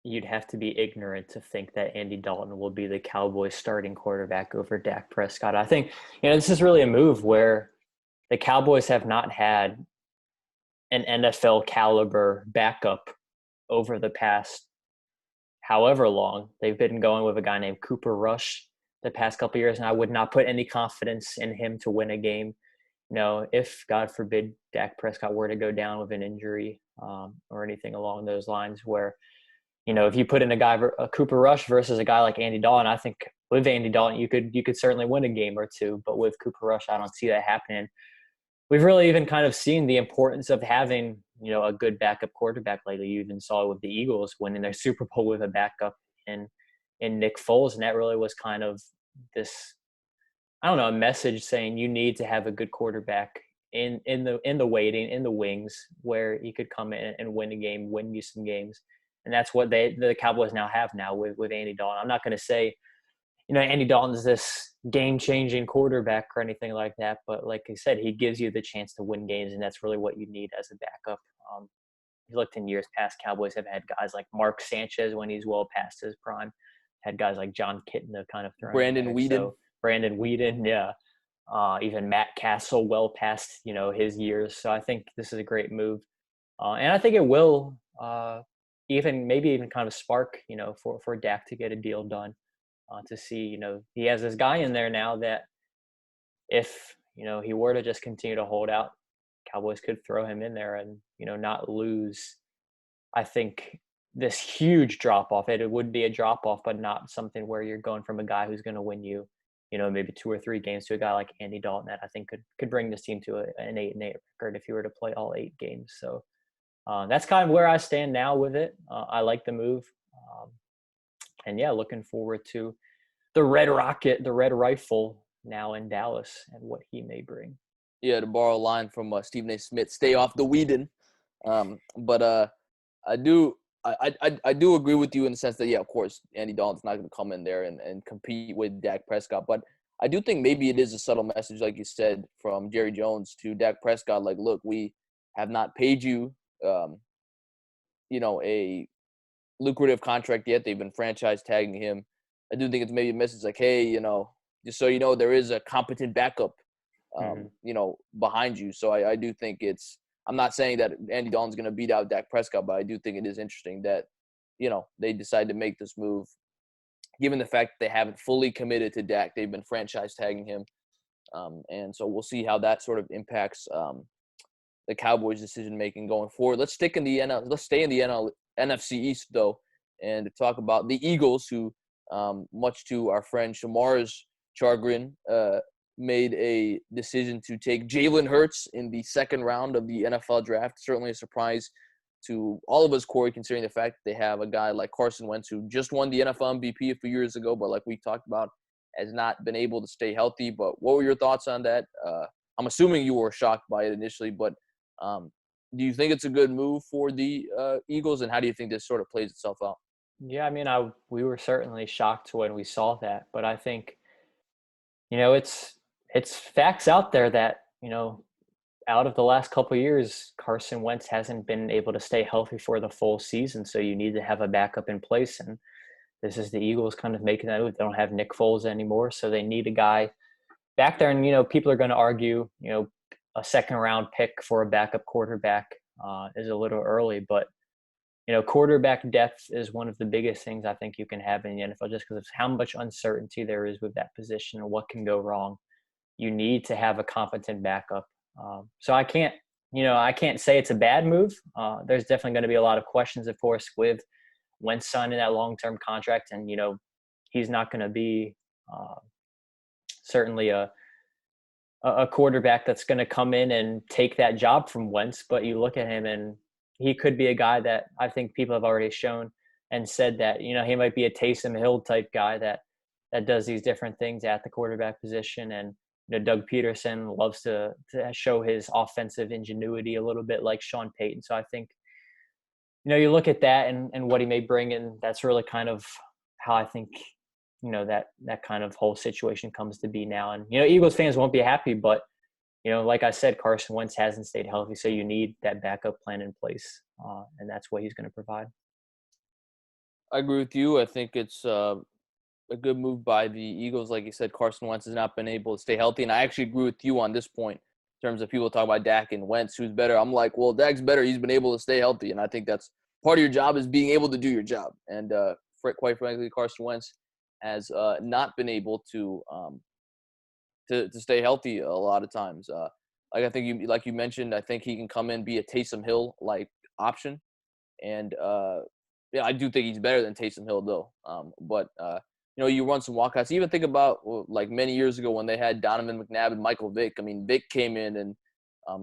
you'd have to be ignorant to think that Andy Dalton will be the Cowboys starting quarterback over Dak Prescott. I think, this is really a move where the Cowboys have not had an NFL caliber backup over the past however long. They've been going with a guy named Cooper Rush the past couple of years, and I would not put any confidence in him to win a game. If, God forbid, Dak Prescott were to go down with an injury or anything along those lines, where, if you put in a Cooper Rush versus a guy like Andy Dalton, I think with Andy Dalton, you could certainly win a game or two, but with Cooper Rush, I don't see that happening. We've really even kind of seen the importance of having, a good backup quarterback lately. You even saw it with the Eagles winning their Super Bowl with a backup in Nick Foles. And that really was kind of this, a message saying you need to have a good quarterback in the waiting, in the wings, where he could come in and win a game, win you some games. And that's what the Cowboys now have with Andy Dalton. I'm not going to say, Andy Dalton's this game-changing quarterback or anything like that. But like I said, he gives you the chance to win games, and that's really what you need as a backup. You looked in years past, Cowboys have had guys like Mark Sanchez when he's well past his prime. Had guys like John Kitna to kind of throw Brandon Weeden, yeah. Even Matt Castle well past, his years. So I think this is a great move. And I think it will maybe even kind of spark, for Dak to get a deal done. To see, he has this guy in there now that if, he were to just continue to hold out, Cowboys could throw him in there and, not lose, I think, this huge drop off. It would be a drop off, but not something where you're going from a guy who's going to win you, maybe 2 or 3 games to a guy like Andy Dalton that I think could bring this team to an 8-8 record if he were to play all 8 games. So that's kind of where I stand now with it. I like the move. And yeah, looking forward to the Red Rocket, the Red Rifle now in Dallas and what he may bring. Yeah, to borrow a line from Stephen A. Smith, stay off the Whedon. But I do agree with you in the sense that, yeah, of course, Andy Dalton's not going to come in there and compete with Dak Prescott. But I do think maybe it is a subtle message, like you said, from Jerry Jones to Dak Prescott. Like, look, we have not paid you, a lucrative contract yet. They've been franchise tagging him. I do think it's maybe a message like, hey, just so you know, there is a competent backup, behind you. So I do think I'm not saying that Andy Dalton's going to beat out Dak Prescott, but I do think it is interesting that, they decide to make this move, given the fact that they haven't fully committed to Dak. They've been franchise tagging him. And so we'll see how that sort of impacts the Cowboys' decision-making going forward. Let's stay in the NFC East, though, and to talk about the Eagles, who, much to our friend Shamar's chagrin, made a decision to take Jalen Hurts in the second round of the NFL draft. Certainly a surprise to all of us, Corey, considering the fact that they have a guy like Carson Wentz, who just won the NFL MVP a few years ago, but like we talked about, has not been able to stay healthy. But what were your thoughts on that? I'm assuming you were shocked by it initially, but do you think it's a good move for the Eagles, and how do you think this sort of plays itself out? Yeah, I mean, we were certainly shocked when we saw that, but I think, it's facts out there that, out of the last couple of years, Carson Wentz hasn't been able to stay healthy for the full season, so you need to have a backup in place, and this is the Eagles kind of making that move. They don't have Nick Foles anymore, so they need a guy back there, and, people are going to argue, a second-round pick for a backup quarterback is a little early, but quarterback depth is one of the biggest things I think you can have in the NFL, just because of how much uncertainty there is with that position and what can go wrong. You need to have a competent backup. So I can't say it's a bad move. There's definitely going to be a lot of questions, of course, with Wentz signing that long-term contract, and he's not going to be certainly a quarterback that's going to come in and take that job from Wentz. But you look at him, and he could be a guy that I think people have already shown and said that, he might be a Taysom Hill type guy that does these different things at the quarterback position. And, Doug Peterson loves to show his offensive ingenuity a little bit like Sean Payton. So I think, you look at that and what he may bring in, that's really kind of how I think, that kind of whole situation comes to be now. And, Eagles fans won't be happy, but, like I said, Carson Wentz hasn't stayed healthy, so you need that backup plan in place, and that's what he's going to provide. I agree with you. I think it's a good move by the Eagles. Like you said, Carson Wentz has not been able to stay healthy, and I actually agree with you on this point in terms of people talk about Dak and Wentz, who's better. I'm like, well, Dak's better. He's been able to stay healthy, and I think that's part of your job is being able to do your job. And quite frankly, Carson Wentz has not been able to stay healthy a lot of times. I think you mentioned, I think he can come in, be a Taysom Hill like option, and I do think he's better than Taysom Hill though. But you run some walkouts. Even think about like many years ago when they had Donovan McNabb and Michael Vick. I mean, Vick came in and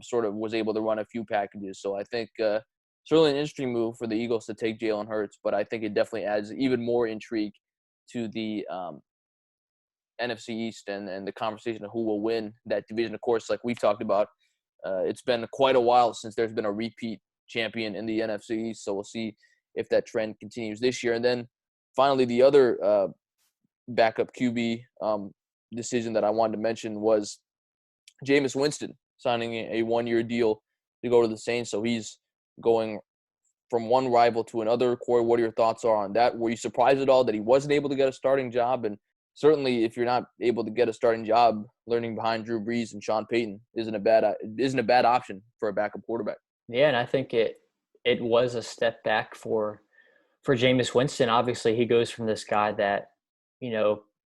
sort of was able to run a few packages. So I think it's really an interesting move for the Eagles to take Jalen Hurts, but I think it definitely adds even more intrigue to the NFC East and the conversation of who will win that division. Of course, like we've talked about, it's been quite a while since there's been a repeat champion in the NFC East, so we'll see if that trend continues this year. And then finally, the other backup QB decision that I wanted to mention was Jameis Winston signing a one-year deal to go to the Saints. So he's going from one rival to another. Corey, what are your thoughts on that? Were you surprised at all that he wasn't able to get a starting job? And certainly, if you're not able to get a starting job, learning behind Drew Brees and Sean Payton isn't a bad option for a backup quarterback. Yeah, and I think it was a step back for Jameis Winston. Obviously, he goes from this guy that,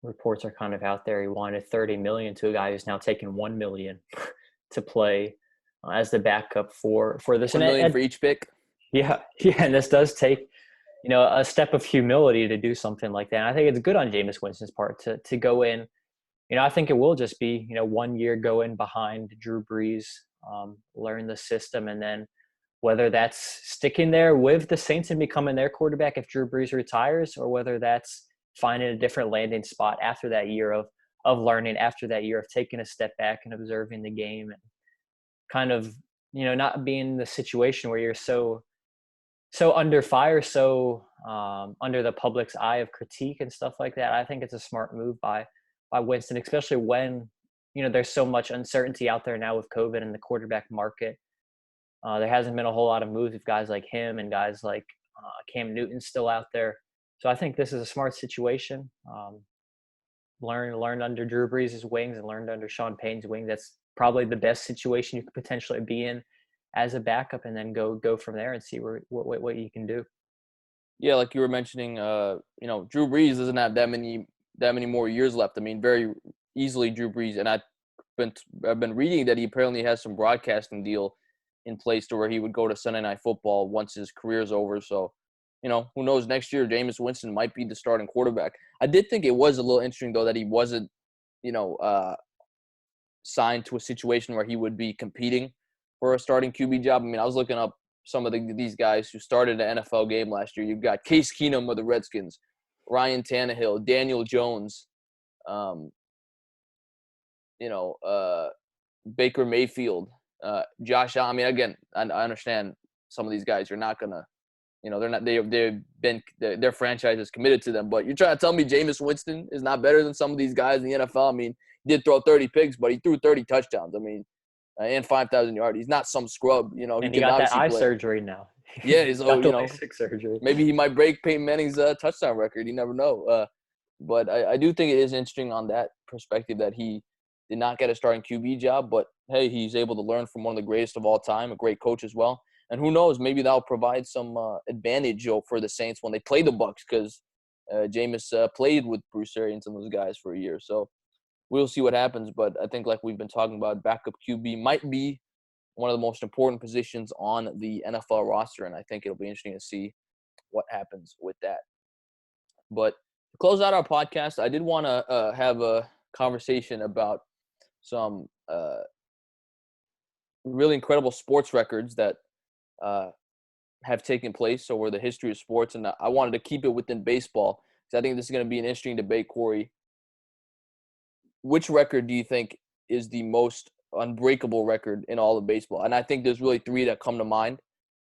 reports are kind of out there. He wanted $30 million to a guy who's now taking $1 million to play as the backup for this. $1 million for each pick. Yeah, and this does take a step of humility to do something like that. And I think it's good on Jameis Winston's part to go in. I think it will just be, 1 year go in behind Drew Brees, learn the system, and then whether that's sticking there with the Saints and becoming their quarterback if Drew Brees retires, or whether that's finding a different landing spot after that year of learning, after that year of taking a step back and observing the game and kind of, not being in the situation where you're so under fire, so under the public's eye of critique and stuff like that. I think it's a smart move by Winston, especially when, there's so much uncertainty out there now with COVID and the quarterback market. There hasn't been a whole lot of moves with guys like him and guys like Cam Newton still out there. So I think this is a smart situation. Learned under Drew Brees' wings and learned under Sean Payton's wing. That's probably the best situation you could potentially be in as a backup, and then go from there and see what you can do. Yeah, like you were mentioning, Drew Brees doesn't have that many more years left. I mean, very easily Drew Brees, and I've been reading that he apparently has some broadcasting deal in place to where he would go to Sunday Night Football once his career's over. So, who knows, next year Jameis Winston might be the starting quarterback. I did think it was a little interesting, though, that he wasn't, signed to a situation where he would be competing for a starting QB job. I mean, I was looking up some of these guys who started an NFL game last year. You've got Case Keenum of the Redskins, Ryan Tannehill, Daniel Jones, Baker Mayfield, Josh Allen. I mean, again, I understand some of these guys are not gonna, their franchise is committed to them. But you're trying to tell me Jameis Winston is not better than some of these guys in the NFL? I mean, he did throw 30 picks, but he threw 30 touchdowns. I mean, and 5,000 yards. He's not some scrub, And he got that eye surgery now. Yeah, he's got the LASIK surgery. Maybe he might break Peyton Manning's touchdown record. You never know. But I do think it is interesting on that perspective that he did not get a starting QB job. But hey, he's able to learn from one of the greatest of all time, a great coach as well. And who knows, maybe that'll provide some advantage for the Saints when they play the Bucs, because Jameis played with Bruce Arians and those guys for a year. So we'll see what happens. But I think, like we've been talking about, backup QB might be one of the most important positions on the NFL roster, and I think it'll be interesting to see what happens with that. But to close out our podcast, I did want to have a conversation about some really incredible sports records that have taken place over the history of sports, and I wanted to keep it within baseball because I think this is going to be an interesting debate, Corey. Which record do you think is the most unbreakable record in all of baseball? And I think there's really three that come to mind.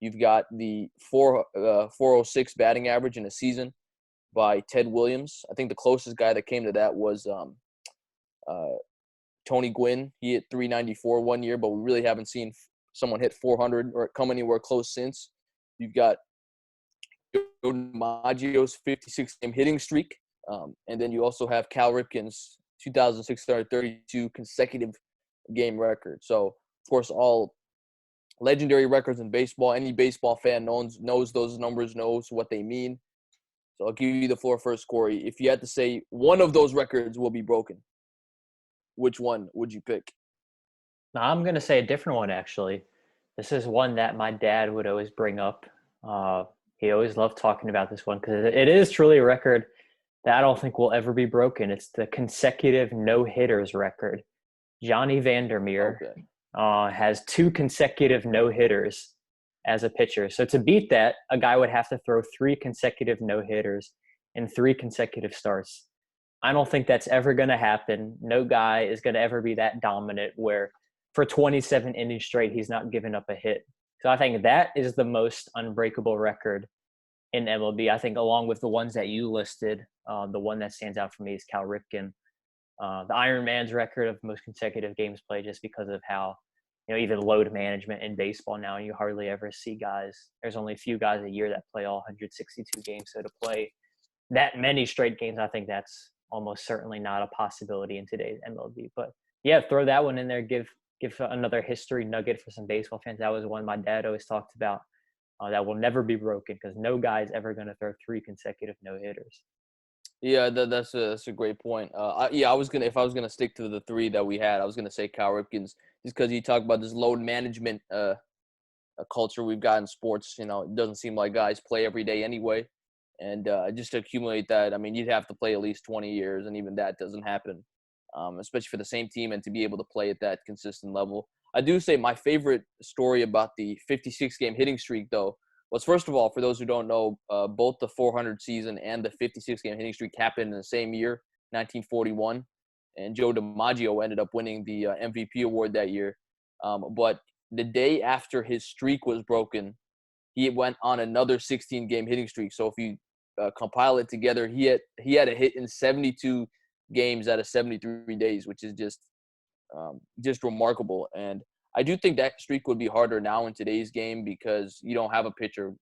You've got the 406 batting average in a season by Ted Williams. I think the closest guy that came to that was Tony Gwynn. He hit 394 one year, but we really haven't seen someone hit 400 or come anywhere close since. You've got Joe DiMaggio's 56-game hitting streak. And then you also have Cal Ripken's 2,632 consecutive game record. So, of course, all legendary records in baseball. Any baseball fan knows those numbers, knows what they mean. So I'll give you the floor first, Corey. If you had to say one of those records will be broken, which one would you pick? Now, I'm going to say a different one, actually. This is one that my dad would always bring up. He always loved talking about this one because it is truly a record that I don't think will ever be broken. It's the consecutive no-hitters record. Johnny Vandermeer has 2 consecutive no-hitters as a pitcher. So to beat that, a guy would have to throw 3 consecutive no-hitters in 3 consecutive starts. I don't think that's ever going to happen. No guy is going to ever be that dominant where for 27 innings straight, he's not giving up a hit. So I think that is the most unbreakable record in MLB. I think along with the ones that you listed, the one that stands out for me is Cal Ripken. The Iron Man's record of most consecutive games played, just because of how, even load management in baseball now, you hardly ever see guys. There's only a few guys a year that play all 162 games. So to play that many straight games, I think that's almost certainly not a possibility in today's MLB. But yeah, throw that one in there. Give another history nugget for some baseball fans. That was one my dad always talked about. That will never be broken because no guy is ever going to throw 3 consecutive no-hitters. Yeah, that's a great point. If I was gonna stick to the 3 that we had, I was gonna say Cal Ripken's, just because he talked about this load management culture we've got in sports. It doesn't seem like guys play every day anyway. And just to accumulate that, I mean, you'd have to play at least 20 years, and even that doesn't happen, especially for the same team and to be able to play at that consistent level. I do say my favorite story about the 56-game hitting streak, though, was, first of all, for those who don't know, both the 400 season and the 56-game hitting streak happened in the same year, 1941, and Joe DiMaggio ended up winning the MVP award that year. But the day after his streak was broken, he went on another 16-game hitting streak. So if you compile it together, he had a hit in 72 games out of 73 days, which is just remarkable. And I do think that streak would be harder now in today's game because you don't have a pitcher,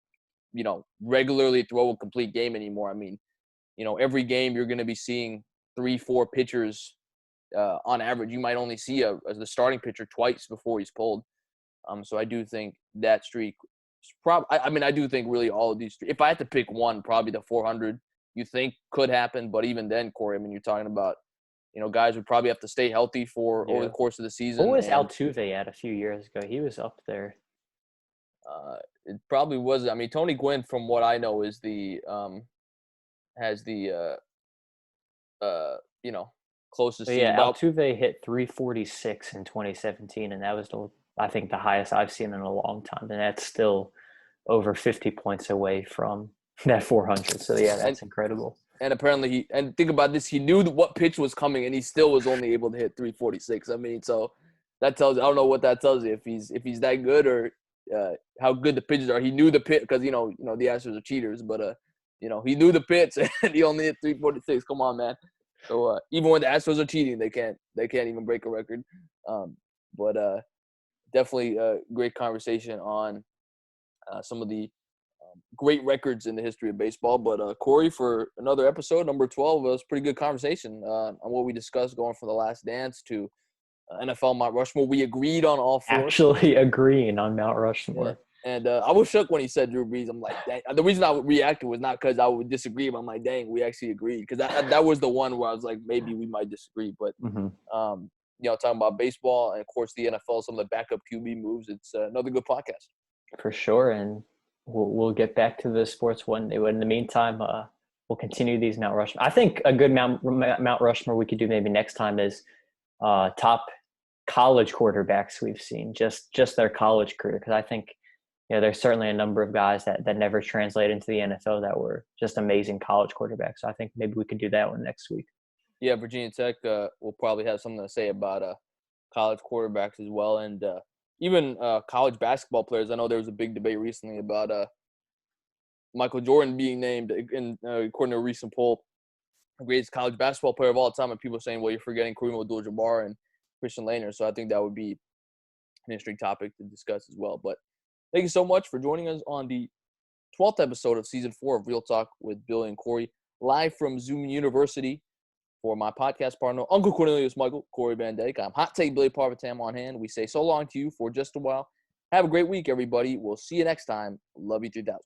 regularly throw a complete game anymore. I mean, every game you're going to be seeing 3-4 pitchers on average. You might only see the starting pitcher twice before he's pulled. So I do think that streak I do think really all of these – if I had to pick one, probably the 400 you think could happen. But even then, Corey, I mean, you're talking about, guys would probably have to stay healthy over the course of the season. What was Altuve at a few years ago? He was up there. It probably was – I mean, Tony Gwynn, from what I know, is has the closest season. Yeah, Altuve hit 346 in 2017, and that was I think the highest I've seen in a long time, and that's still over 50 points away from that 400. So yeah, that's incredible. And apparently think about this, he knew what pitch was coming, and he still was only able to hit 346. I mean, so that tells you, I don't know what that tells you, if he's that good or how good the pitches are. He knew the pitch because the Astros are cheaters, but he knew the pitch and he only hit 346. Come on, man. So even when the Astros are cheating, they can't even break a record. But definitely a great conversation on some of the great records in the history of baseball. But Corey, for another episode, number 12, it was a pretty good conversation on what we discussed, going from The Last Dance to NFL Mount Rushmore. We agreed on all four. Actually agreeing on Mount Rushmore. Yeah. And I was shook when he said Drew Brees. I'm like, dang. The reason I reacted was not because I would disagree, but I'm like, dang, we actually agreed. Because that was the one where I was like, maybe we might disagree. But, talking about baseball and, of course, the NFL, some of the backup QB moves, it's another good podcast. For sure. And we'll get back to the sports one day. But in the meantime, we'll continue these Mount Rushmore. I think a good Mount Rushmore we could do maybe next time is top college quarterbacks we've seen, just their college career. Because I think – there's certainly a number of guys that never translate into the NFL that were just amazing college quarterbacks. So I think maybe we could do that one next week. Yeah, Virginia Tech will probably have something to say about college quarterbacks as well. And even college basketball players. I know there was a big debate recently about Michael Jordan being named, according to a recent poll, the greatest college basketball player of all time. And people saying, well, you're forgetting Kareem Abdul-Jabbar and Christian Laettner. So I think that would be an interesting topic to discuss as well. But thank you so much for joining us on the 12th episode of Season 4 of Real Talk with Billy and Cory, live from Zoom University. For my podcast partner, Uncle Cornelius Michael, Corey Van Dyke, I'm Hot Take Billy Parvatam on hand. We say so long to you for just a while. Have a great week, everybody. We'll see you next time. Love you 3000.